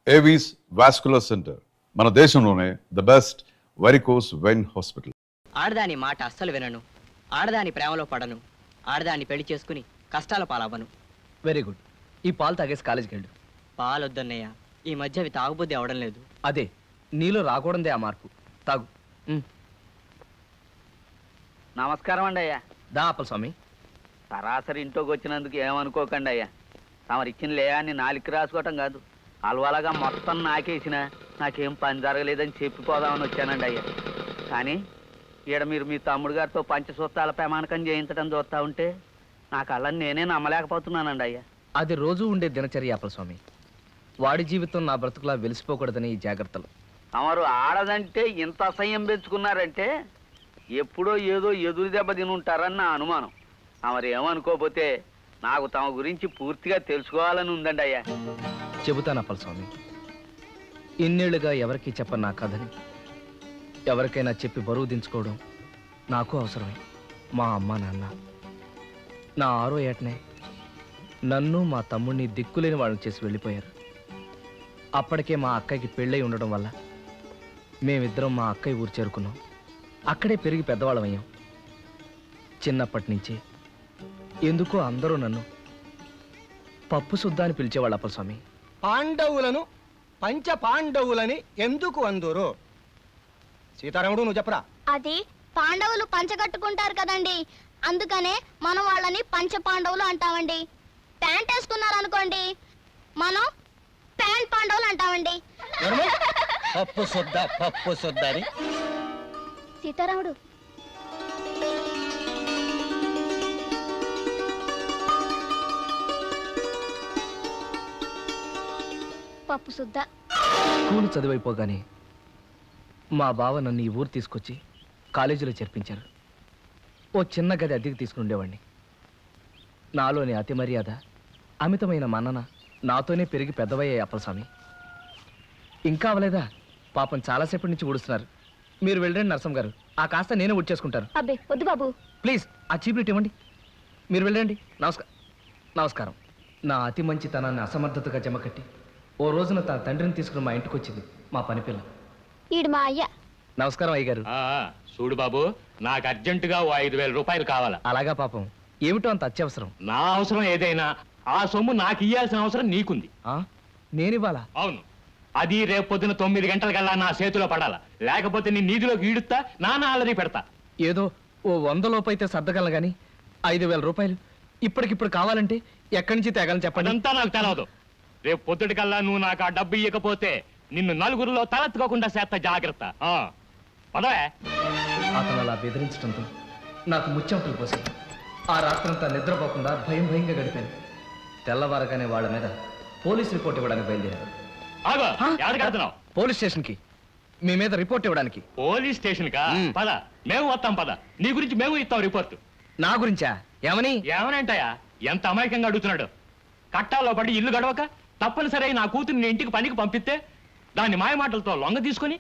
Avis vascular centre మన దేశంలోనే the best varicose vein hospital. ఆడదాని మాట అస్సలు వినను, ఆడదాని ప్రేమలో పడను, ఆడదాన్ని పెళ్లి చేసుకుని కష్టాల పాలవ్వను. Very good. ఈ పాలు తాగేసి కాలేజీకి వెళ్ళు. పాలొద్దన్నయ్య, ఈ మధ్య అవి తాగుబుద్ధి అవడం లేదు. అదే నీలో రాకూడదే ఆ మార్పు. తాగు. నమస్కారం అండి అయ్యా. దా అప్పల స్వామి. సరాసరి ఇంట్లోకి వచ్చినందుకు ఏమనుకోకండి అయ్యా. తమరిచ్చిన లేయాన్ని నాలుగు రాసుకోవటం కాదు, అలవాలగా మొత్తం నాకేసిన నాకేం పని జరగలేదని చెప్పిపోదామని వచ్చానండి అయ్యా. కానీ ఈడ మీరు మీ తమ్ముడు గారితో పంచసూత్రాల ప్రమాణకం చేయించడం చూస్తా ఉంటే నా కళ్ళని నేనే నమ్మలేకపోతున్నానండి అయ్యా. అది రోజు ఉండే దినచర్య అప్పల స్వామి. వాడి జీవితం నా బ్రతుకులా వెలిసిపోకూడదని ఈ జాగ్రత్తలు. తమరు ఆడదంటే ఇంత అసహ్యం పెంచుకున్నారంటే ఎప్పుడో ఏదో ఎదురు దెబ్బ తినుంటారని నా అనుమానం. తమరు ఏమనుకోకపోతే నాకు తమ గురించి పూర్తిగా తెలుసుకోవాలని ఉందండి అయ్యా. చెబుతాను అప్పల స్వామి. ఇన్నేళ్లుగా ఎవరికీ చెప్పను నా కథని ఎవరికైనా చెప్పి బరువు దించుకోవడం నాకు అవసరమే. మా అమ్మ నాన్న నా 6వ ఏటనే నన్ను మా తమ్ముడిని దిక్కులేని వాళ్ళని చేసి వెళ్ళిపోయారు. అప్పటికే మా అక్కకి పెళ్ళై ఉండడం వల్ల మేమిద్దరం మా అక్కయ్య ఊరు చేరుకున్నాం. అక్కడే పెరిగి పెద్దవాళ్ళమయ్యాం. చిన్నప్పటి నుంచి ఎందుకో అందరూ నన్ను పప్పు సుద్దా అని పిలిచేవాళ్ళు అప్పల స్వామి. పాండవులను పంచ పాండవులని ఎందుకు అందురు? సీతారాముడు నువ్వు చెప్పరా. అది పాండవులు పంచగట్టుకుంటారు కదండి, అందుకనే మనం వాళ్ళని పంచ పాండవులు అంటామండి. ప్యాంట్ వేసుకున్నారనుకోండి, మనం ప్యాంట్ పాండవులు అంటామండి. పప్పు శుద్ధ అని. సీతారాముడు పప్పు శుద్ధ. స్కూల్ చదివైపోగానే మా బావ నన్ను ఈ ఊరు తీసుకొచ్చి కాలేజీలో చేర్పించారు. ఓ చిన్న గది అద్దెకి తీసుకుని ఉండేవాడిని. నాలోని అతి మర్యాద, అమితమైన మన్నన నాతోనే పెరిగి పెద్దవయ్యాయి అప్పల స్వామి. ఇంకా అవలేదా? పాపం చాలాసేపటి నుంచి ఊడుస్తున్నారు. మీరు వెళ్ళండి నరసం గారు, ఆ కాస్త నేనే ఊడ్చేసుకుంటారు. అబ్బే వద్దు బాబు, ప్లీజ్ ఆ చీపురు ఇవ్వండి. మీరు వెళ్ళండి. నమస్కారం. నా అతి మంచితనాన్ని అసమర్థతగా జమకట్టి ఓ రోజున తన తండ్రిని తీసుకుని మా ఇంటికి వచ్చింది మా పనిపిల్ల. ఈడు మా అయ్య. నమస్కారం అయ్యగారు. చూడు బాబు, నాకు అర్జెంటుగా 5,000 రూపాయలు కావాలా. అలాగా పాపం, ఏమిటో అంత అత్యవసరం. నా అవసరం ఏదైనా ఆ సొమ్ము నాకు ఇయ్యాల్సిన అవసరం నీకుంది. నేనివ్వాలా? అవును, అది రేపు పొద్దున 9 గంటలకల్లా నా చేతిలో పడాలా. లేకపోతే నీ నీధిలోకి ఈడుస్తా, నాన్న అల్లరి పెడతా. ఏదో ఓ 100 లోపు అయితే సర్దగలను గాని 5,000 రూపాయలు ఇప్పటికిప్పుడు కావాలంటే ఎక్కడి నుంచి తేగలని చెప్పండి. అదంతా నాకు తెలవదు. రేపు పొద్దుటికల్లా నువ్వు నాకు ఆ డబ్బు ఇవ్వకపోతే నిన్ను నలుగురిలో తలెత్తుకోకుండా చేస్తా, జాగ్రత్త. పదవే. అతను అలా బెదిరించడంతో నాకు ముచ్చెమటలు పోసాయి. ఆ రాత్రంతా నిద్రపోకుండా భయంగా గడిపాను. తెల్లవారగానే వాళ్ళ మీద పోలీస్ రిపోర్ట్ ఇవ్వడానికి బయలుదేరారు. పోలీస్ స్టేషన్ కి మీ మీద రిపోర్ట్ ఇవ్వడానికి. పోలీస్ స్టేషన్ కా? పద, మేము వస్తాం. పద, నీ గురించి మేము ఇస్తాం రిపోర్ట్. నా గురించా? ఏమనంటాయా? ఎంత అమాయకంగా అడుగుతున్నాడు. కట్టాల్లో పడి ఇల్లు గడవక తప్పనిసరి నా కూతుర్ని ఇంటికి పనికి పంపిస్తే దాన్ని మాయమాటలతో లొంగ తీసుకుని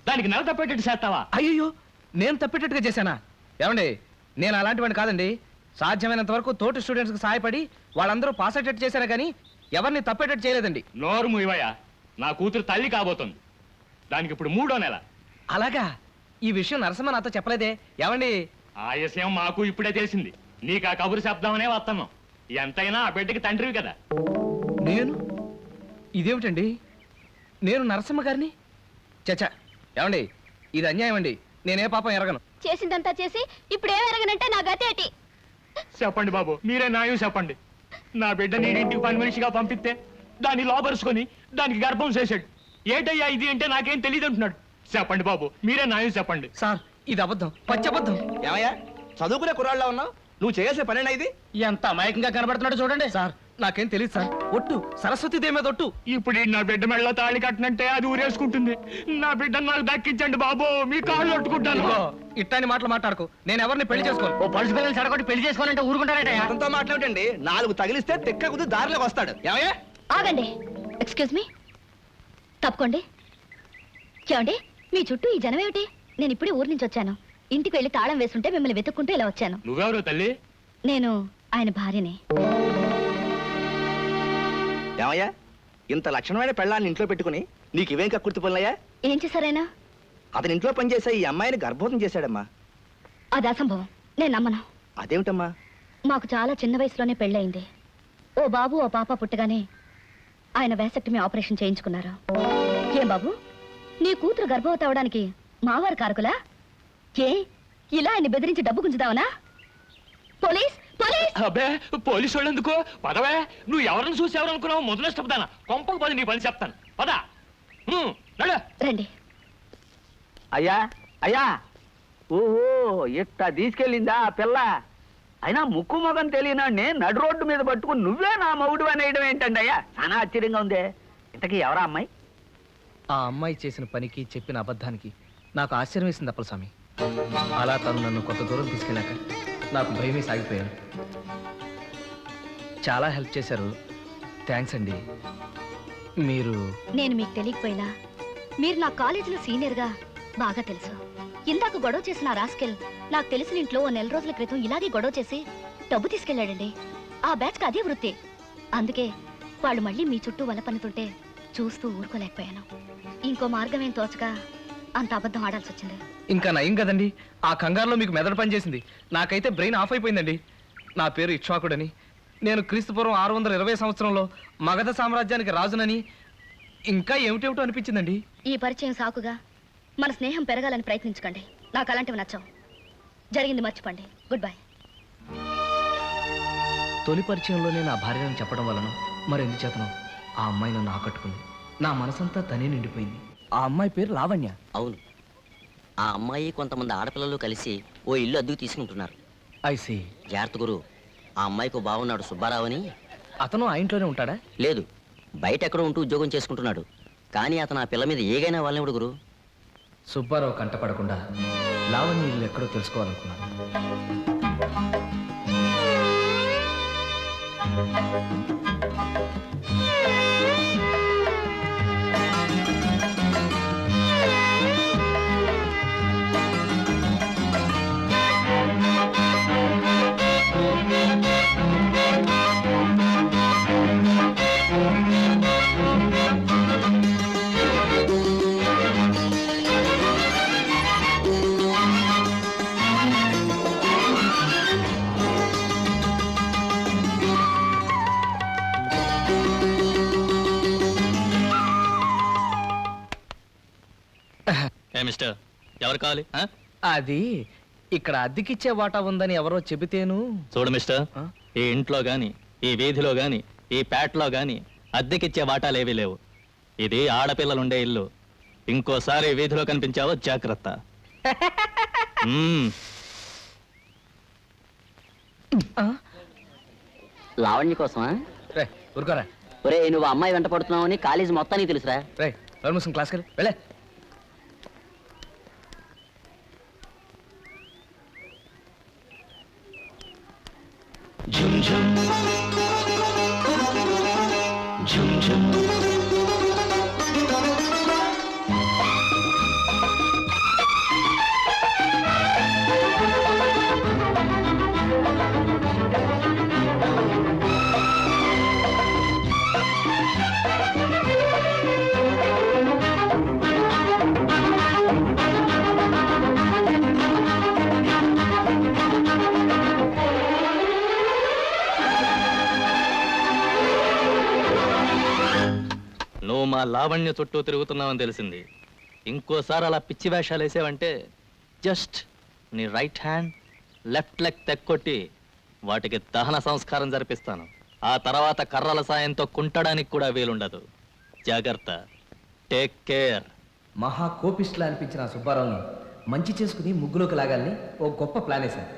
దానికి నెల తప్పేటట్టు చేస్తావా? అయ్యో, నేను తప్పేటట్టుగా చేశానా? ఏమండి, నేను అలాంటి వాడిని కాదండి. సాధ్యమైనంత వరకు తోటి స్టూడెంట్స్కి సహాయపడి వాళ్ళందరూ పాస్ అయ్యేటట్టు చేశాను కానీ ఎవరిని తప్పేటట్టు చేయలేదండి. నోరు మూయవయ్యా, నా కూతురు తల్లి కాబోతుంది. దానికి ఇప్పుడు 3వ నెల. అలాగా? ఈ విషయం నరసింహ నాతో చెప్పలేదే. ఏమండి, ఆ విషయం మాకు ఇప్పుడే తెలిసింది. నీకు ఆ కబురు చెప్దామనే వస్తున్నాం. ఎంతైనా ఆ బిడ్డకి తండ్రివి కదా. ఇదేమిటండి, నేను నరసింహ గారిని? చచ్చా, ఏమండి, ఇది అన్యాయం అండి. నేనే పాపం ఎరగను. చేసిందంతా చేసి ఇప్పుడు ఏం ఎరగనంటే నా గతి ఏంటి? చెప్పండి బాబు, మీరే న్యాయం చెప్పండి. నా బిడ్డ నీ ఇంటికి పని మనిషిగా పంపిస్తే దాన్ని లోపరుచుకొని దానికి గర్భం చేశాడు. ఏటయ్యా ఇది అంటే నాకేం తెలియదు అంటున్నాడు. చెప్పండి బాబు, మీరే న్యాయం చెప్పండి. సార్, ఇది అబద్ధం, పచ్చబద్ధం. ఏమయ్యా, చదువుకునే కుర్రాళ్ళ ఉన్నావు, నువ్వు చేసే పనేనా ఇది? ఎంత అమాయకంగా కనబడుతున్నాడు చూడండి. సార్, నాకేం తెలియదు సార్. ఒట్టు, సరస్వతి దేవి మీద ఒట్టు. ఇప్పుడు నా బిడ్డ మెడలో తాళి కట్టనంటే అది ఊరేసుకుంటుంది. నా బిడ్డను నాకు దక్కించండి బాబు, మీ కాళ్ళు కొట్టుకుంటాను. ఇట్టాని మాటలు మాట్లాడుకో. నేను ఎవరిని పెళ్లి చేసుకోను. ఓ పడుచు పిల్లలు చెడగొట్టి పెళ్లి చేసుకోవాలంటే ఊరుకుంటారట. అతనితో మాట్లాడండి, 4 తగిలిస్తే తెక్క కుది దారిలోకి వస్తాడు. ఏమయ్యా? ఆగండి. ఎక్స్క్యూజ్ మీ, తప్పుకోండి. చూడండి, మీ చుట్టూ ఈ జనం ఏమిటి? నేను ఇప్పుడే ఊరు నుంచి వచ్చాను. ఇంటికి వెళ్ళి తాళం వేస్తుంటే మిమ్మల్ని వెతుక్కుంటూ ఇలా వచ్చాను. నువ్వెవరు తల్లి? నేను ఆయన భార్యని. ఏమయ్యా, ఇంత లక్షణమైన పెళ్ళాన్ని ఇంట్లో పెట్టుకుని నీకు ఇవేం కక్కుర్తి పనులయ్యా? ఏం చేశారైనా? అతని ఇంట్లో పనిచేసే ఈ అమ్మాయిని గర్భవతం చేశాడమ్మా. అది అసంభవం, నేను నమ్మను. అదేమిటమ్మా? మాకు చాలా చిన్న వయసులోనే పెళ్ళయింది. ఓ బాబు ఓ పాప పుట్టగానే ఆయన వేసక్టమీ ఆపరేషన్ చేయించుకున్నారు. ఏం బాబు, నీ కూతురు గర్భవతి అవడానికి మావారు కారకులా? ఏ ఇలా ఆయన్ని బెదిరించి డబ్బు గుంజుదావనా? Police police! అబ్బే పోలీసు వాళ్ళు ఎందుకు? పదవే, నువ్వు ఎవరిని చూసి ఎవరనుకున్నావు? మొదలు చెప్తానా? కొంపకు పది నీ పని చెప్తాను. పద. నడు. రండి. అయ్యా అయ్యా, ఓహో ఇట్ట తీసుకెళ్ళిందా ఆ పిల్ల? అయినా ముక్కు మొగం తెలియనాడిని నడు రోడ్డు మీద పట్టుకుని నువ్వే నా మగుడు అనేయడం ఏంటండి అయ్యా? చాలా ఆశ్చర్యంగా ఉంది. ఇంతకీ ఎవరా అమ్మాయి? ఆ అమ్మాయి చేసిన పనికి చెప్పిన అబద్ధానికి నాకు ఆశ్చర్యం వేసింది అప్పలస్వామి. అలా తను నన్ను కొంత దూరం తీసుకెళ్ళాక నాకు భయమే సాగిపోయాను. చాలా హెల్ప్ చేశారు, థ్యాంక్స్ అండి. మీరు నేను మీకు తెలియకపోయినా మీరు నా కాలేజీలో సీనియర్గా బాగా తెలుసు. ఇందాక గొడవ చేసిన ఆ రాస్కెల్ నాకు తెలిసిన ఇంట్లో ఓ నెల రోజుల క్రితం ఇలాగే గొడవ చేసి డబ్బు తీసుకెళ్లాడండి. ఆ బ్యాచ్కి అదే వృత్తి. అందుకే వాళ్ళు మళ్ళీ మీ చుట్టూ వల పన్నుతుంటే చూస్తూ ఊరుకోలేకపోయాను. ఇంకో మార్గం ఏం తోచగా అంత అబద్ధం ఆడాల్సి వచ్చింది. ఇంకా నయం కదండి, ఆ కంగారులో మీకు మెదడు పనిచేసింది. నాకైతే బ్రెయిన్ ఆఫ్ అయిపోయిందండి. నా పేరు ఇక్ష్వాకుడని, నేను క్రీస్తుపూర్వం 620 సంవత్సరంలో మగధ సామ్రాజ్యానికి రాజునని, ఇంకా ఏమిటేమిటో అనిపించిందండి. ఈ పరిచయం సాకుగా మన స్నేహం పెరగాలని ప్రయత్నించకండి. నాకు అలాంటివి నచ్చవు. జరిగింది మర్చిపోండి. Good bye. తొలి పరిచయంలోనే నా భార్యను చెప్పడం వలన మరెందుచేతనో ఆ అమ్మాయి నన్ను ఆకట్టుకుంది. నా మనసంతా తనే నిండిపోయింది. ఆ అమ్మాయి పేరు లావణ్య. అవును, ఆ అమ్మాయి కొంతమంది ఆడపిల్లలు కలిసి ఓ ఇల్లు అద్దెకు తీసుకుంటున్నారు. I see. జాగ్రత్త గురు, ఆ అమ్మాయికి బాగున్నాడు సుబ్బారావు అని. అతను ఆ ఇంట్లోనే ఉంటాడా? లేదు, బయట ఎక్కడో ఉంటూ ఉద్యోగం చేసుకుంటున్నాడు. కానీ అతను ఆ పిల్ల మీద ఏగైనా వాళ్ళనివ్వడు గురు. సుబ్బారావు కంటపడకుండా లావణ్య ఇల్లు ఎక్కడో తెలుసుకోవాలనుకున్నాను. మిస్టర్, ఎవరు కావాలి? అది ఇక్కడ అద్దెకిచ్చే వాటా ఉందని ఎవరో చెబితేను. చూడు మిస్టర్, ఈ ఇంట్లో గాని, ఈ వీధిలో గాని, ఈ పేటలో గాని అద్దెకిచ్చే వాటాలేవీ లేవు. ఇది ఆడపిల్లలుండే ఇల్లు. ఇంకోసారి ఈ వీధిలో కనిపించావో జాగ్రత్త. లావణ్య కోసమా? రే ఊరుకోరా. ఒరే, నువ్వు అమ్మాయి వెంట పడుతున్నావు అని కాలేజీ మొత్తానికి తెలుసురా. రే పర్మిషన్ క్లాస్కి వెళ్ళే. నువ్వు మా లావణ్య చుట్టూ తిరుగుతున్నావని తెలిసింది. ఇంకోసారి అలా పిచ్చి వేషాలు వేసావంటే జస్ట్ నీ రైట్ హ్యాండ్ లెఫ్ట్ లెగ్ తెక్కొట్టి వాటికి దహన సంస్కారం జరిపిస్తాను. ఆ తర్వాత కర్రల సాయంతో కుంటడానికి కూడా వీలుండదు. జాగ్రత్త. Take care. మహా కోపిస్టులా అనిపించిన సుబ్బారావుని మంచి చేసుకుని ముగ్గులోకి లాగాలని ఓ గొప్ప ప్లాన్ వేశాను.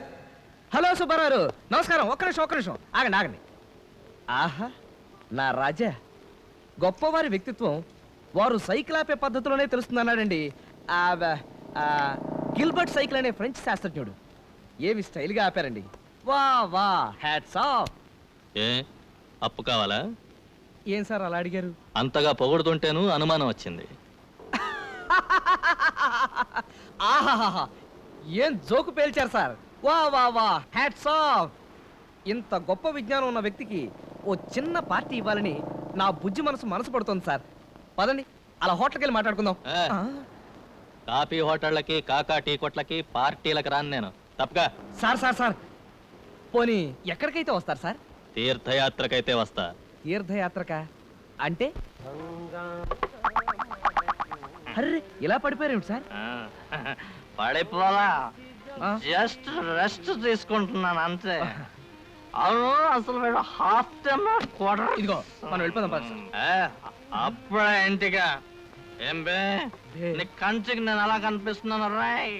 హలో సుబ్బారావు, నమస్కారం. ఒక్క నిమిషం ఆగండి. ఆహా, నా రాజా, గొప్పవారి వ్యక్తిత్వం వారు సైకిల్ ఆపే పద్ధతిలోనే తెలుస్తుందన్నాడండి. గిల్బర్ట్ సైకిల్ అనే ఫ్రెంచ్ శాస్త్రజ్ఞుడు. ఏవి స్టైల్గా ఆపారండి. వా వా, హ్యాట్స్ ఆఫ్. ఏ అప్పు కావాలా? ఏం సార్ అలా అడిగారు? అంతగా పొగుడుతుంటేను అనుమానం వచ్చింది. ఆహాహా, ఏం జోకు పేల్చారు సార్. వా వా వా, హ్యాట్స్ ఆఫ్. ఇంత గొప్ప విజ్ఞానం ఉన్న వ్యక్తికి ఓ చిన్న పార్టీ ఇవ్వాలని నా బుజ్జి మనసు పడుతుంది సార్. పదండి అలా హోటల్కి వెళ్ళి మాట్లాడుకుందాం. ఏ. కాఫీ హోటళ్ళకి కాకా టీ కొట్లకి పార్టీలకు రాను నేను తప్పగా. సార్ పోనీ ఎక్కడికైతే వస్తారు సార్? తీర్థయాత్రకైతే వస్తా. తీర్థయాత్రక అంటే? అర్రే ఇలా పడిపోయారేమిటి సార్? పడిపోలా, ఆ? జస్ట్ రెస్ట్ తీసుకుంటున్నాను అంతే. అవును, అసలు వీడు హాఫ్ టైమ్ ఇదిగో మనం వెళ్ళిపోదాం పద సార్. అప్పుడే ఇంటిగా ఏం బే నీ కంటికి నేను అలా కనిపిస్తున్నాను రాయ్.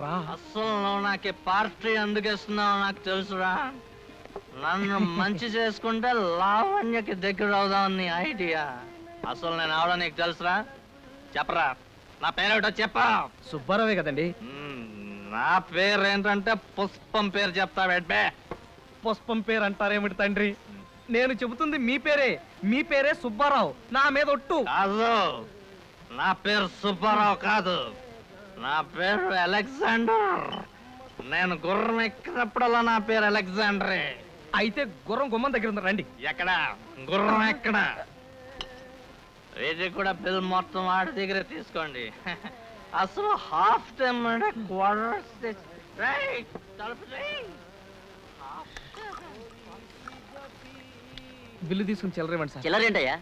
రా అసలు నువ్వు నాకు పార్టీ ఎందుకు ఇస్తున్నావు నాకు తెలుసురా. నన్ను మంచి చేసుకుంటే లావణ్యకి దగ్గర అవుదాం నీ ఐడియా. అసలు నేను అవడం నీకు తెలుసురా? చెప్పరా, నా పేరేటో చెప్పా. సుబ్బారావే కదండి. నా పేరు ఏంటంటే పుష్పం పేరు చెప్తా బెడ్బే. పుష్పం పేరు అంటారేమిటి తండ్రి? నేను చెబుతుంది మీ పేరే. మీ పేరే సుబ్బారావు. నా మీద ఒట్టు. కాదు, నా పేరు సుబ్బారావు కాదు, నా పేరు అలెగ్జాండర్. నేను గుర్రం ఎక్కినప్పుడల్లా నా పేరు అలెగ్జాండరే. అయితే గుర్రం గుమ్మం దగ్గర ఉంది, రండి. ఎక్కడ గుర్రం ఎక్కడ? ఇది కూడా బిల్ మొత్తం ఆడి దగ్గర తీసుకోండి. అసలు హాఫ్ టైం అంటే క్వార్టర్. బిల్లు తీసుకుని చిల్లరేమండి సార్. చిల్లరేంటయ్యా?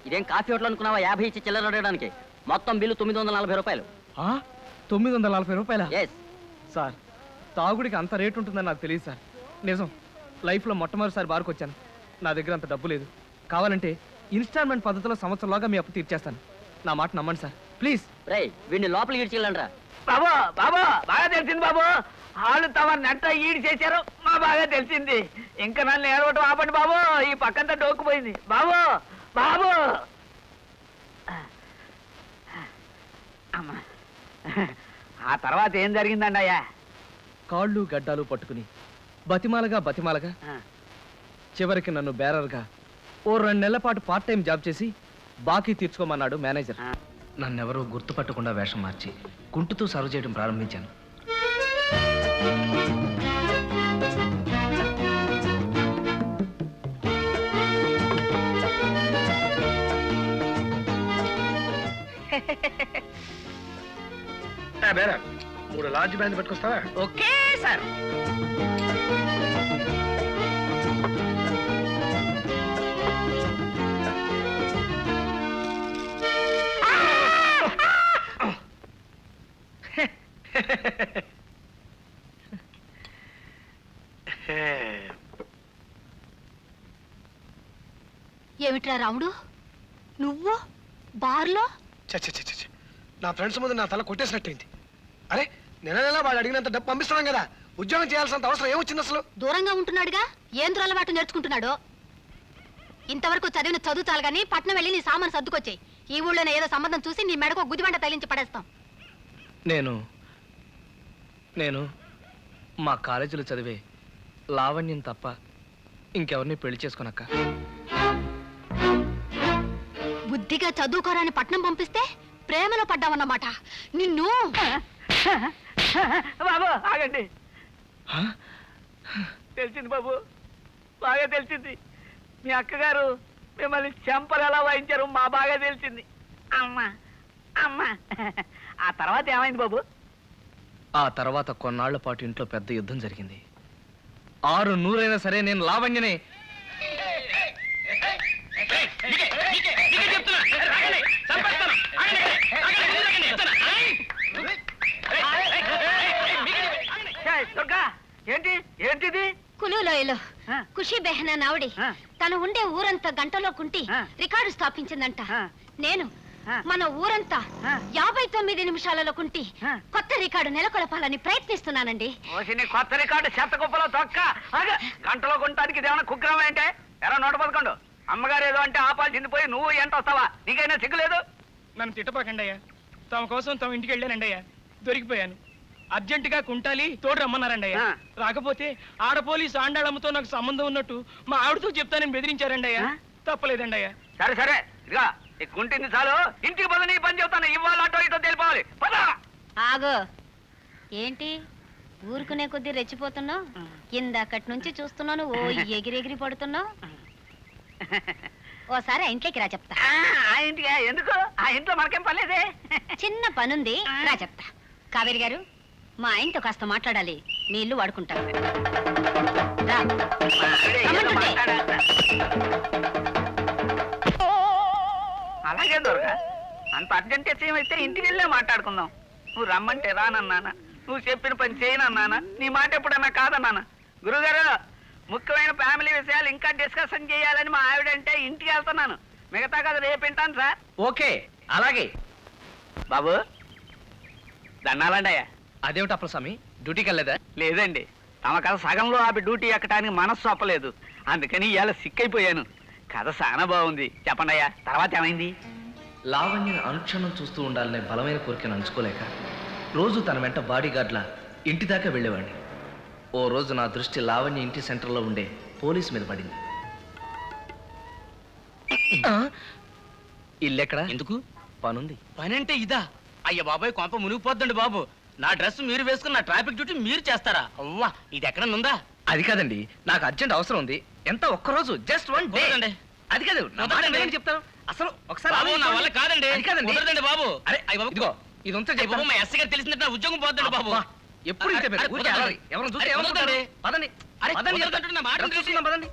ఇదేం కాఫీ హోటల్ అనుకున్నావా 50 ఇచ్చి చిల్లర అడగడానికి? మొత్తం బిల్లు 940 రూపాయలు. 940 రూపాయల? ఎస్. సార్ తాగుడికి అంత రేటు ఉంటుందని నాకు తెలియదు సార్. నిజం, లైఫ్లో మొట్టమొదటిసారి బార్కు వచ్చాను. నా దగ్గర అంత డబ్బు లేదు. కావాలంటే ఇన్స్టాల్మెంట్ పద్ధతిలో సంవత్సరంలోగా మీ అప్పు తీర్చేస్తాను. నా మాట నమ్మండి సార్, ప్లీజ్. రే వీడిని లోపలికి ఇడ్చిల్లండ్రా. బాబు బాబు బాగా తెలిసింది బాబు. వాళ్ళు తమ నెట్ట ఈడి చేశారు, మా బాగా తెలిసింది. ఇంకా నన్ను ఏడవటం ఆపండి బాబు. ఈ పక్కంతా డోక్కుపోయింది బాబు. బాబు అమ్మా, ఆ తర్వాత ఏం జరిగిందండి అయ్యా? కాళ్ళు గడ్డాలు పట్టుకుని బతిమాలగా చివరికి నన్ను బేరర్గా ఓ 2 నెలల పాటు పార్ట్ టైం జాబ్ చేసి బాకీ తీర్చుకోమన్నాడు మేనేజర్. నన్నెవరూ గుర్తుపట్టకుండా వేషం మార్చి కుంటుతూ సర్వ్ చేయడం ప్రారంభించాను. మూడు లార్జ్ బ్యాండ్ పెట్టుకొస్తావా? Okay sir. ఏమిట్రా రాముడు, నువ్వు బార్లో? నా ఫ్రెండ్స్ ముందు నా తల కొట్టేసినట్టయింది. అరే నెల వాడు అడిగినంత డబ్బు పంపిస్తున్నాం కదా, ఉద్యోగం చేయాల్సినంత అవసరం ఏమొచ్చింది అసలు? దూరంగా ఉంటున్నాడుగా, ఏం దురలవాటు నేర్చుకుంటున్నాడో. ఇంతవరకు చదివిన చదువు చాలు గానీ పట్నం వెళ్ళి నీ సామాను సర్దుకొచ్చాయి. ఈ ఊళ్ళోనే ఏదో సంబంధం చూసి నీ మెడకు గుదిబండ తగిలించి పడేస్తాం. నేను మా కాలేజీలో చదివే లావణ్యం తప్ప ఇంకెవరిని పెళ్లి చేసుకోనక్క. బుద్ధిగా చదువుకోరాని పట్నం పంపిస్తే ప్రేమలో పడ్డావన్నమాట. నిన్ను బాబు ఆగండి. తెలిసింది బాబు, బాగా తెలిసింది. మీ అక్కగారు మిమ్మల్ని చెంపలు ఎలా వాయించారు మా బాగా తెలిసింది. అమ్మా అమ్మా. ఆ తర్వాత ఏమైంది బాబు? ఆ తర్వాత కొన్నాళ్ల పాటు ఇంట్లో పెద్ద యుద్ధం జరిగింది. 600 సరే నేను లావణ్యనే. దుర్గా, ఏంటి ఏంటిది? కులులోయలో ఆ. ఖుషి బెహనా నావుడి ఆ. తను ఉండే ఊరంతా గంటలో కుంటి ఆ. రికార్డు స్థాపించిందంట. ఆ. నేను ఆ. మన ఊరంతా ఆ. 59 నిమిషాలలో కుంటి ఆ. కొత్త రికార్డు నెలకొల్పాలని ప్రయత్నిస్తున్నానండి. ఓసిని కొత్త రికార్డు చెత్త కుప్పలో తొక్క. గంటలో కొనటానికి ఇదేమన్నా కుగ్రహం ఏంటే? ఎరా 111. అమ్మగారు ఏదో అంటే ఆపాల్సింది పోయి నువ్వు ఏంట వస్తావా? నీకైనా సిగ్గులేదు? నన్ను తిట్టపాకండి అయ్యా. తమ కోసం తమ ఇంటికి వెళ్ళానండి అయ్యా, దొరికిపోయాను. అర్జెంటుగా కుంటాలి తోడు రమ్మన్నారండి అయ్యా. ఆ. రాకపోతే ఆడ పోలీసు ఆండాళమ్మతో నాకు సంబంధం ఉన్నట్టు మా ఆవిడతో చెప్తానని బెదిరించారండి అయ్యా. ఆ? తప్పలేదండి అయ్యా. సరే సరే, ఇదిగా ఈ గుంటింది చాలు. ఇంటికి పద, నీ పని చెబుతాను. ఇవాళ అటో ఇటో తెలిపోవాలి. పద. ఆగో, ఏంటి ఊరుకునే కొద్దీ రెచ్చిపోతున్నావు? ఇందాకటి నుంచి చూస్తున్నాను ఓ ఎగిరెగిరి పడుతున్నావు. ఓసారి ఆ ఇంట్లోకి రా చెప్తా. ఆ ఇంటికి ఎందుకు? ఆ ఇంట్లో మనకేం పర్లేదే. చిన్న పనుంది, రా చెప్తా. కావేరి గారు, మా ఆయనతో కాస్త మాట్లాడాలి. మీ ఇల్లు వాడుకుంటారు. రా. రమ్మంటుంటే. అలాగే దొరక. అంత అర్జెంట్ అయితే ఇంటికి వెళ్ళే మాట్లాడుకుందాం. నువ్వు రమ్మంటే రానన్నానా, నువ్వు చెప్పిన పని చేయనన్నానా, నీ మాట ఎప్పుడన్నా కాదన్నానా? గురుగారు, ముఖ్యమైన ఫ్యామిలీ విషయాలు ఇంకా డిస్కషన్ చేయాలని మా ఆవిడంటే ఇంటికి వెళ్తున్నాను. మిగతా కథ రేపు వింటాను సార్. ఓకే, అలాగే. బాబు దండాలండి అయ్యా. అదేమిటి అప్పలస్వామి, డ్యూటీకి వెళ్ళలేదా? లేదండి, తమ కథ సగంలో ఆపి డ్యూటీ ఎక్కడానికి మనస్సు ఒప్పలేదు. అందుకని ఇవాళ సిక్కైపోయాను. కథ చాలా బాగుంది. చెప్పండి అయ్యా, తర్వాత ఏమైంది? లావణ్యని అనుక్షణం చూస్తూ ఉండాలనే బలమైన కోరికను అంచుకోలేక రోజు తన వెంట బాడీగార్డ్లా ఇంటి దాకా వెళ్ళేవాడిని. ఓ రోజు నా దృష్టి లావణ్య ఇంటి సెంటర్లో ఉండే పోలీస్ మీద పడింది. ఇల్లెక్కడ? ఎందుకు? పనుంది. పని అంటే ఇదా? అయ్య బాబాయ్, కొంప మునిగిపోద్దండి బాబు. నా డ్రెస్ మీరు వేసుకున్న నా ట్రాఫిక్ డ్యూటీ మీరు చేస్తారా? అవ్వా, ఇది ఎక్కడ ఉందా? అది కాదండి, నాకు అర్జెంట్ అవసరం ఉంది. ఎంత ఒక్కరోజు, జస్ట్ 1 డే. కుదరదండి. అది కాదు, నా మాట కుదరదండి. వినండి చెప్తాను. అసలు ఒకసారి బాబు, నా ఆలోచించండి. వల్ల కాదండి. అది కాదండి. కుదరదండి బాబు. అరే అయ్య బాబు, ఇదిగో, ఇది ఉంటే అయ్య బాబు, చెప్తాను. మా ఎస్సీ గారు తెలిసిందంటే నా ఉద్యోగం పోద్దండి బాబు. అబ్బా, ఎప్పుడు ఇంతే మీరు. అరే, ఊరికే కుదరదండి. అలరి. ఎవరిని చూస్తే అరే, ఏమనుకుంటారు? కుదరదండి. పదండి. అరే, పదండి, కుదరదంటే నా మాట డ్రెస్ వినండి. చూసుకుందాం, పదండి.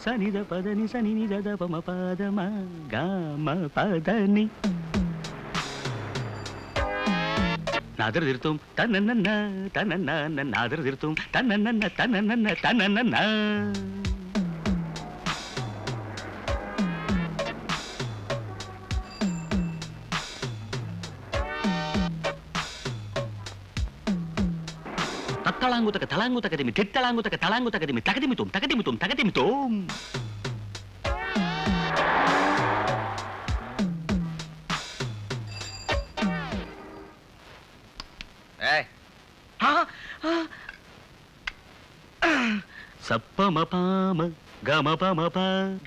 సనిద పదని సని నిద పమ పదమ గామ పదని నాదర తిరుతాం తనన్న తనన్న నాదర తిరుతాం తనన్న తనన్న తనన్న. తత్తళాంగుతక తళాంగుతకదిమి తిత్తళాంగుతక తళాంగుతకదిమి తగదిమితోం తగదిమితోం తగదిమితోం. సప్పమ పామ గమ పమ ప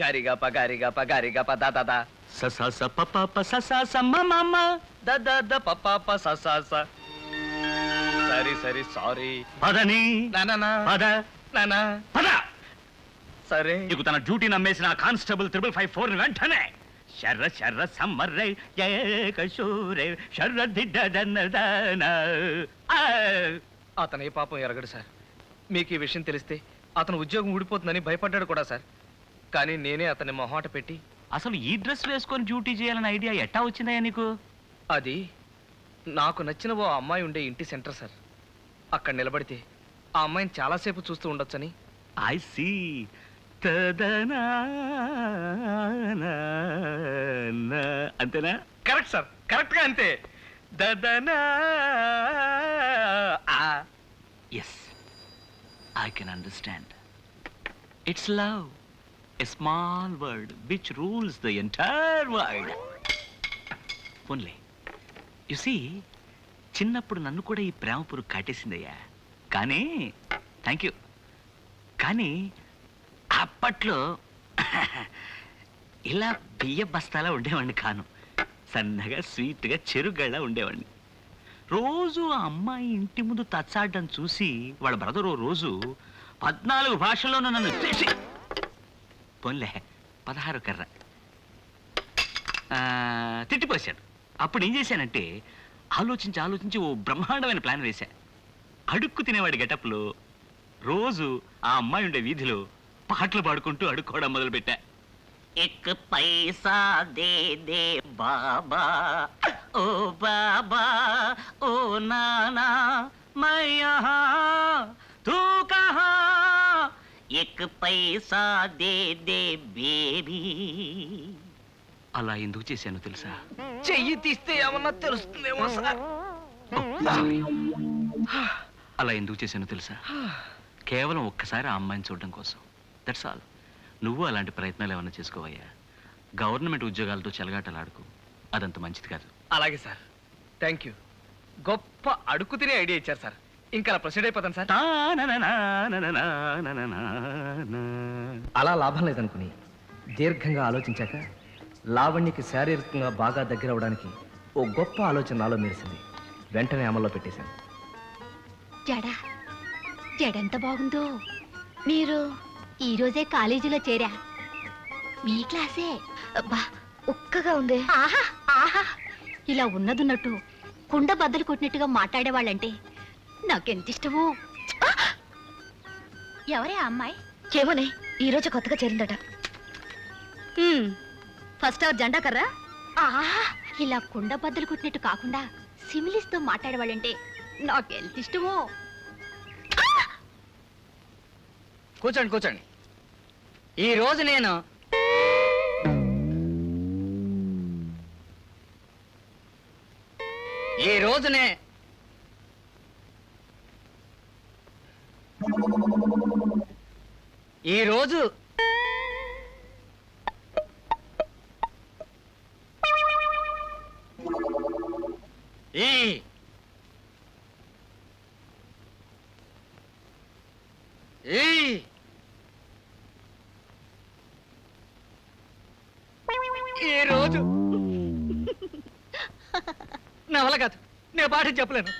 గారిగప గారిగప గారిగప దా స స స ప ప ప స స స మ మ మ ద పప్ప స సరి సరి సారీ పదని నానా పద నానా పద. సరే. నీకు తన డ్యూటీ నమ్మేసిన కానిస్టేబుల్ 555 వెంటనే శర్ర శర్ర సమ్మర్రై ఏకశూరే శర్ర దిడ్డదన్నదాన. అతను ఏ పాపం ఎరగడు సార్. మీకు ఈ విషయం తెలిస్తే అతను ఉద్యోగం ఊడిపోతుందని భయపడ్డాడు కూడా సార్. కానీ నేనే అతన్ని మొహాట పెట్టి, అసలు ఈ డ్రెస్ వేసుకొని డ్యూటీ చేయాలనే ఐడియా ఎట్టా వచ్చిందయ్యా నీకు? అది నాకు నచ్చిన ఓ అమ్మాయి ఉండే ఇంటి సెంటర్ సార్. అక్కడ నిలబడితే ఆ అమ్మాయిని చాలాసేపు చూస్తూ ఉండొచ్చని. I see. తదనా అంతేనా? కరెక్ట్ సార్, కరెక్ట్ గా అంతే. దదనా yes, I can understand. It's love, a small word which rules the entire world. Only you see, చిన్నప్పుడు నన్ను కూడా ఈ ప్రేమ పురుగు కాటేసిందయ్యా. కానీ థ్యాంక్ యూ. కానీ అప్పట్లో ఇలా బియ్య బస్తాలా ఉండేవాడిని కాను. సన్నగా స్వీట్గా చెరుగళ్ళ ఉండేవాడిని. రోజు ఆ అమ్మాయి ఇంటి ముందు తచ్చాడడం చూసి వాళ్ళ బ్రదర్ ఓ రోజు 14 భాషల్లోనూ నన్ను తిట్టి, పోన్లే 16 కర్ర తిట్టిపోశాడు. అప్పుడు ఏం చేశానంటే ఆలోచించి ఆలోచించి ఓ బ్రహ్మాండమైన ప్లాన్ వేశా. అడుక్కు తినేవాడి గెటప్లో రోజు ఆ అమ్మాయి ఉండే వీధిలో పాటలు పాడుకుంటూ అడుక్కోవడం మొదలుపెట్టా. ఎక్ పైసా దే దే బాబా, ఓ బాబా, ఓ నానా, మై యహా, తూ కహా, ఎక్ పైసా దే దే బేబీ. అలా ఎందుకు చేశాను తెలుసా? చెయ్యి తీస్తే ఏమన్నా తెలుస్తుందేమో సార్. అలా ఎందుకు చేశానో తెలుసా? కేవలం ఒక్కసారి ఆ అమ్మాయిని చూడడం కోసం. That's all. నువ్వు అలాంటి ప్రయత్నాలు ఏమైనా చేసుకోవయ్యా. గవర్నమెంట్ ఉద్యోగాలతో చెలగాటలాడుకు, అదంత మంచిది కాదు. అలాగే సార్, థ్యాంక్ యూ. గొప్ప అడుగు తినే ఐడియా ఇచ్చారు సార్. ఇంకా అలా ప్రొసీడ్ అయిపోతాను సార్. అలా లాభం లేదనుకుని దీర్ఘంగా ఆలోచించాక లావణ్యకి శారీరకంగా బాగా దగ్గర అవడానికి ఓ గొప్ప ఆలోచన నాలో మెరిసింది. వెంటనే అమల్లో పెట్టేశాను. జడెంత బాగుందో. మీరు ఈ రోజే కాలేజీలో చేరా? మీ క్లాసే. అబ్బా, ఒక్కగా ఉంది. ఆహా ఆహా, ఇలా ఉన్నదున్నట్టు కుండ బద్దలు కొట్టినట్టుగా మాట్లాడేవాళ్ళంటే నాకెంత ఇష్టమో. ఎవరే ఆ అమ్మాయి? ఏమోనే, ఈ రోజు కొత్తగా చేరిందట. ఫస్ట్ అవర్ జెండా కర్రా. ఆహా, ఇలా కుండ బద్దలు కొట్టినట్టు కాకుండా సిమిలిస్తో మాట్లాడేవాళ్ళంటే నాకెంత ఇష్టమో. కూర్చోండి కూర్చోండి. ఈ రోజు నేను ఈ రోజునే ఈ రోజు ఈ ఈ ఈ రోజు నా వల్ల కాదు, నేను పాఠం చెప్పలేను.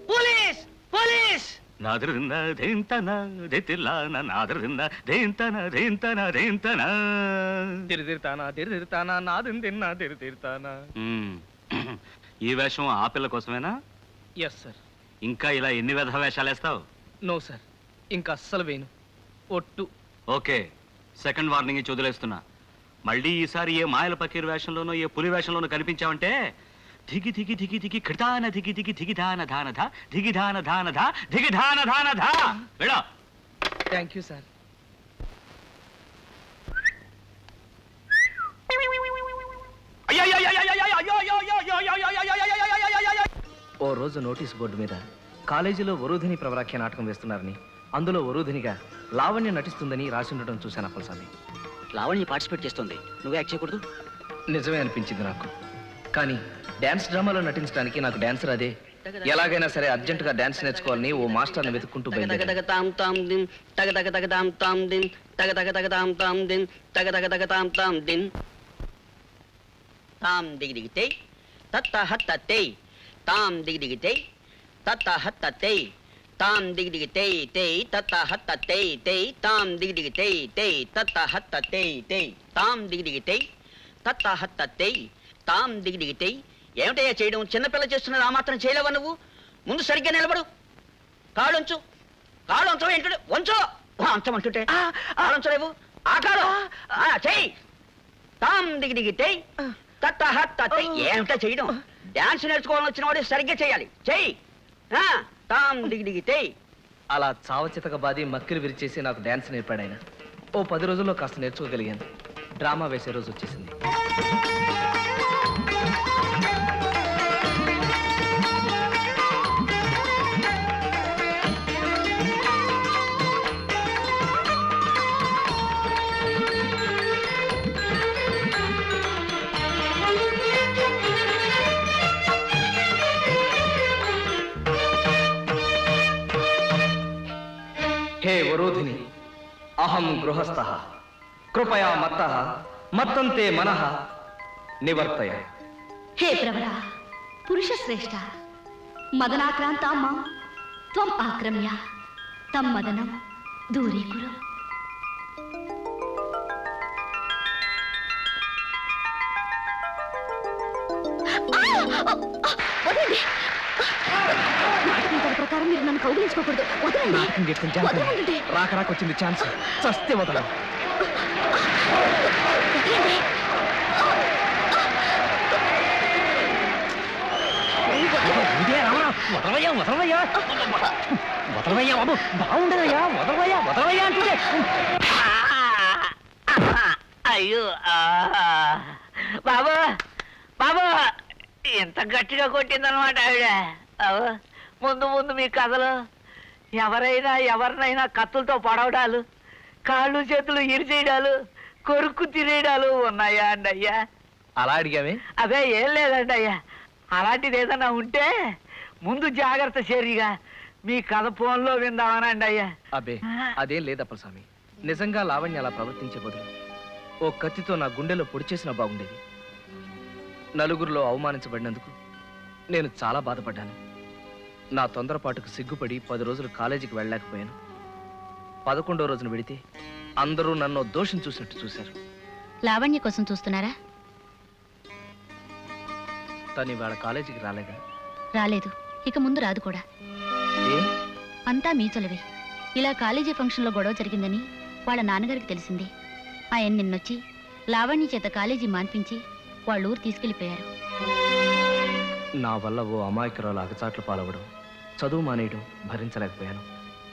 Police police. నాదరింద దేంతన దేతిల్లాన నాదరింద దేంతన దేంతన దేంతన. తిరిదిరుతానా తిరిదిరుతానా నాదిని తిన్నా తిరిదిరుతానా. ఈ వేషం ఆ పిల్ల కోసమేనా? Yes sir. ఇంకా ఇలా ఎన్ని విధ వేషాలు వేస్తావు? నో సార్, ఇంకా అస్సలు వేయను. ఒట్టు. ఓకే, సెకండ్ వార్నింగ్ ఇచ్చి వదిలేస్తున్నా. మళ్ళీ ఈసారి ఏ మాయల పకీర్ వేషంలోనో ఏ పులి వేషంలోనో కనిపించావంటే ధిగి ధిగి ధిగి ధిగి కృతాన ధిగి ధిగి ధిగిధాన ధాన ధ ధిగిధాన ధాన ధ ధిగిధాన ధాన ధ. వెళ్ళా. Thank you sir. ఓ రోజు నోటీస్ బోర్డు మీద కాలేజీలో వరూధిని ప్రవరాఖ్య నాటకం వేస్తున్నారని, అందులో వరూధినిగా లావణ్య నటిస్తుందని రాసి ఉండటం చూశాను అప్పలస్వామి. లావణ్య పార్టిసిపేట్ చేస్తుంది, నువ్వే యాక్ట్ చేయకూడదు? నిజమే అనిపించింది నాకు. కానీ డాన్స్ డ్రామాలో నటించడానికి నాకు డాన్సర్ అదే. ఎలాగైనా సరే అర్జెంటుగా డాన్స్ నేర్చుకోవాలని ఓ మాస్టర్ని వెతుక్కుంటూ బయలుదేరాను. తాం తాం దిన్ తగ తగ తగ తాం తాం దిన్ తగ తగ తగ తాం తాం దిన్ తగ తగ తగ తాం తాం దిన్ తాం దిగి దిగితే తత్త హత్తే తాం దిగి దిగితే తత్త హత్తే తాం దిగి దిగితే తే తత్త హత్తే తే తాం దిగి దిగితే తే తత్త హత్తే తే తాం దిగి దిగితే తత్త హత్తే తాం దిగి దిగితే. ఏమిటయ్యా చేయడం? చిన్నపిల్ల చేస్తున్నది, ఆ మాత్రం చేయలేవా నువ్వు? ముందు సరిగ్గా నిలబడు, కాళ్ళు ఉంచు. కాళ్ళు ఉంచవు ఏంటంటే వంచో అంచమంటుంటే కాళ్ళుంచలేవు. ఆ కాళ్ళు చెయ్యి. తాం దిగి దిగితే తత్త ఏమిటా చేయడం? డాన్స్ నేర్చుకోవాలని వచ్చిన వాడు సరిగ్గా చేయాలి. చెయ్యి. తాం దిగి దిగితే. అలా చావచితక బాది మక్కిలు విరిచేసి నాకు డాన్స్ నేర్పాడు ఆయన. ఓ 10 రోజుల్లో కాస్త నేర్చుకోగలిగాను. డ్రామా వేసే రోజు వచ్చేసింది. హే వరోధిని, అహం గృహస్థ, కృపయా మత్త మత్తంతే మనః నివర్తయ. హే ప్రవర పురుష శ్రేష్ఠ, మదనాక్రాంతా మాం త్వం ఆక్రమ్య తం మదనం దూరీకురు. వదలండి. నాటకం కథ ప్రకారం మీరు నన్ను కౌగిలించుకోకూడదు. వదలండి. వదలండి. రాక వచ్చింది ఛాన్స్, చస్తే వదలం. వదలండి. అయ్యో బాబా బాబా, ఎంత గట్టిగా కొట్టిందనమాట ఆవిడ. ముందు ముందు మీ కథలు ఎవరినైనా కత్తులతో పొడవడాలు, కాళ్ళు చేతులు ఇరిచేయడాలు, కొరుక్కు తినేయడాలు ఉన్నాయా అండి అయ్యా? అలా అడిగామే? అదే ఏం లేదండి అయ్యా. అలాంటిది ఏదైనా ఉంటే ముందు జాగ్రత్త చర్యగా మీ కథ ఫోన్లో విందామనండి అయ్యా. అబ్బే అదేం లేదప్పలస్వామి. నిజంగా లావణ్య అలా ప్రవర్తించే బదులు ఓ కత్తితో నా గుండెలో పొడి చేసినా బాగుండేది. నలుగురిలో అవమానించబడినందుకు నేను చాలా బాధపడ్డాను. నా తొందరపాటుకు సిగ్గుపడి 10 రోజులు కాలేజీకి వెళ్ళలేకపోయాను. 11వ రోజున వెడితే అందరూ నన్ను దోషం చూసినట్టు చూశారు. లావణ్య కోసం చూస్తున్నారా? తను ఇవాళ కాలేజీకి రాలేదా? రాలేదు, ఇక ముందు రాదు కూడా. ఏ? అంతా మీ చొలవే. ఇలా కాలేజీ ఫంక్షన్లో గొడవ జరిగిందని వాళ్ళ నాన్నగారికి తెలిసింది. ఆయన నిన్నొచ్చి లావణ్య చేత కాలేజీ మాన్పించి వాళ్ళ ఊరు తీసుకెళ్లిపోయారు. నా వల్ల ఓ అమాయకురాలు అగచాట్లు పాలవడం, చదువు మానేయడం భరించలేకపోయాను.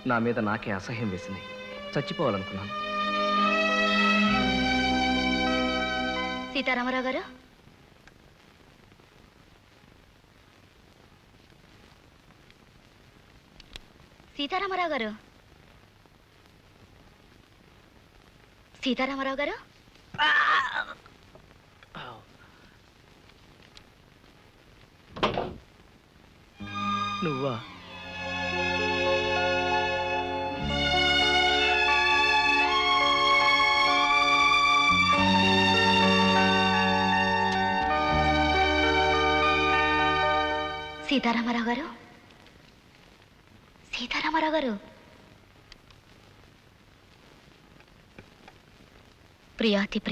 నా మీద నాకే అసహ్యం వేసింది. చచ్చిపోవాలనుకున్నాను. సీతారామరావు గారు, సీతారామరావు గారు, సీతారామరావు గారు, నువ్వా? సీతారామరావు గారు, సీతారామరావు గారు. ప్రియాతి